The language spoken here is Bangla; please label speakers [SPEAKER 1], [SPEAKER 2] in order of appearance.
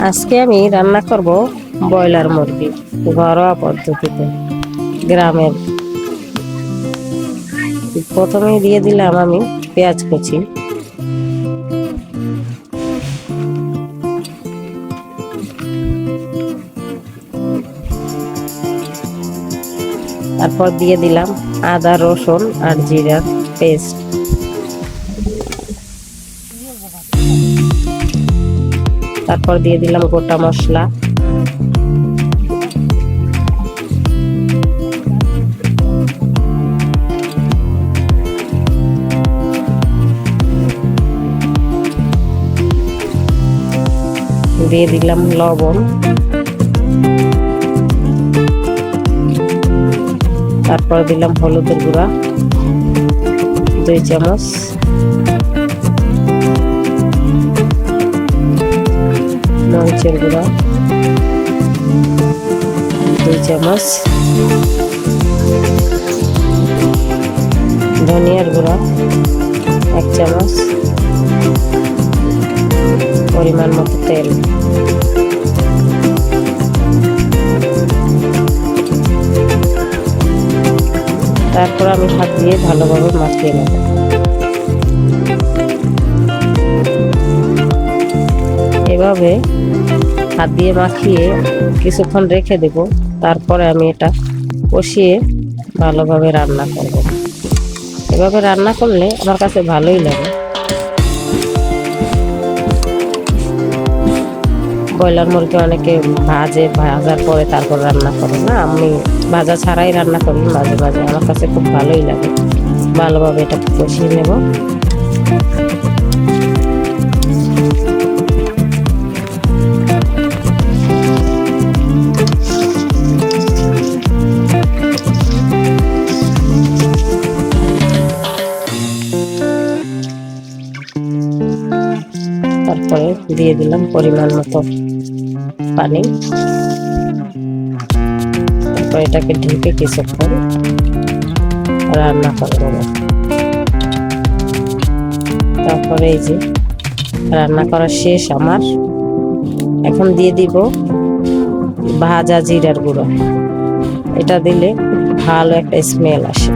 [SPEAKER 1] আজকে আমি রান্না করব ব্রয়লার মুরগি ঘরোয়া পদ্ধতিতে গ্রামের। প্রথমে দিয়ে দিলাম আমি পেঁয়াজ কুচি, তারপর দিয়ে দিলাম আদা রসুন আর জিরার পেস্ট, তারপর দিয়ে দিলাম গোটা মশলা, দিয়ে দিলাম লবণ, তারপর দিলাম হলুদের গুঁড়া 2 চামচ, মরিচের গুঁড়া 2 চামচ, ধনিয়ার গুঁড়া 1 চামচ, পরিমাণ মতো তেল। তারপর আমি হাত দিয়ে ভালোভাবে মাখিয়ে নেব। এভাবে হাত দিয়ে মাখিয়ে কিছুক্ষণ রেখে দেব, তারপরে আমি এটা কষিয়ে ভালোভাবে রান্না করব। এভাবে রান্না করলে আমার কাছে ভালোই লাগে। ব্রয়লার মুরগি অনেকে ভাজার পরে তারপর রান্না করে, না আমি ভাজা ছাড়াই রান্না করি মাঝে মাঝে, আমার কাছে খুব ভালোই লাগে। ভালোভাবে এটা কষিয়ে নেব। তারপরে দিয়ে দিলাম পরিমাণ মতো পানি, তারপর এটাকে ঢেকে কিছুক্ষণ রান্না করে নেব। তারপরে এই যে রান্না করা শেষ আমার। এখন দিয়ে দিব ভাজা জিরার গুঁড়ো, এটা দিলে ভালো একটা স্মেল আসে।